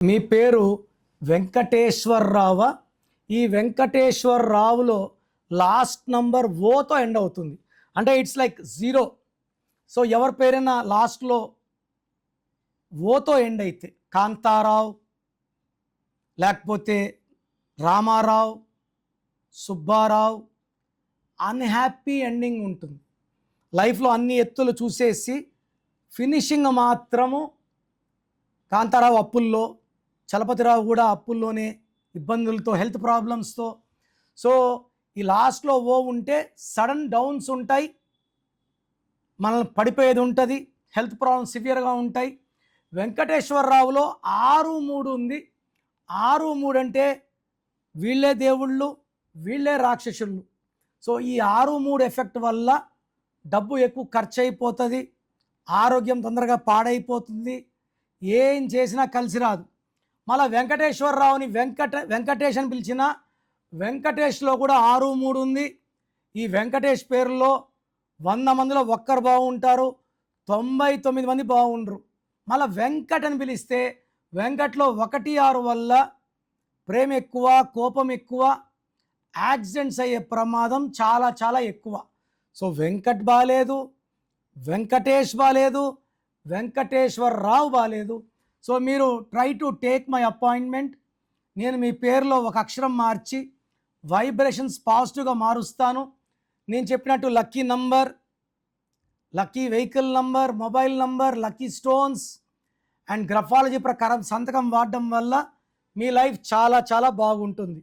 మీ పేరు వెంకటేశ్వరరావా? ఈ వెంకటేశ్వరరావులో last number ఓతో end అవుతుంది, అంటే ఇట్స్ లైక్ జీరో. సో ఎవరి పేరైనా లాస్ట్లో ఓతో ఎండ్ అయితే కాంతారావు, లేకపోతే రామారావు, సుబ్బారావు, అన్హ్యాపీ ఎండింగ్ ఉంటుంది. లైఫ్లో అన్ని ఎత్తులు చూసేసి ఫినిషింగ్ మాత్రము కాంతారావు అప్పుల్లో, చలపతిరావు కూడా అప్పుల్లోనే, ఇబ్బందులతో, హెల్త్ ప్రాబ్లమ్స్తో. సో ఈ లాస్ట్లో ఓ ఉంటే సడన్ డౌన్స్ ఉంటాయి, మనల్ని పడిపోయేది ఉంటుంది, హెల్త్ ప్రాబ్లమ్స్ సివియర్గా ఉంటాయి. వెంకటేశ్వరరావులో 6-3 ఉంది. 6-3 అంటే వీళ్ళే దేవుళ్ళు, వీళ్ళే రాక్షసులు. సో ఈ 6-3 ఎఫెక్ట్ వల్ల డబ్బు ఎక్కువ ఖర్చు అయిపోతుంది, ఆరోగ్యం తొందరగా పాడైపోతుంది, ఏం చేసినా కలిసి రాదు. మళ్ళీ వెంకటేశ్వరరావుని వెంకటేష్ అని పిలిచిన వెంకటేష్లో కూడా 6-3 ఉంది. ఈ వెంకటేష్ పేరులో 100 మందిలో ఒక్కరు బాగుంటారు, 99 మంది బాగుండరు. మళ్ళీ వెంకట్ అని పిలిస్తే వెంకట్లో 1-6 వల్ల ప్రేమ ఎక్కువ, కోపం ఎక్కువ, యాక్సిడెంట్స్ అయ్యే ప్రమాదం చాలా చాలా ఎక్కువ. సో వెంకట్ బాలేదు, వెంకటేష్ బాలేదు, వెంకటేశ్వరరావు బాలేదు. సో మీరు try to take my appointment. నేను మీ పేరులో ఒక అక్షరం మార్చి వైబ్రేషన్స్ పాజిటివ్గా మారుస్తాను. నేను చెప్పినట్టు lucky number, lucky vehicle number, mobile number, lucky stones and graphology ప్రకారం సంతకం వాడడం వల్ల మీ లైఫ్ చాలా చాలా బాగుంటుంది.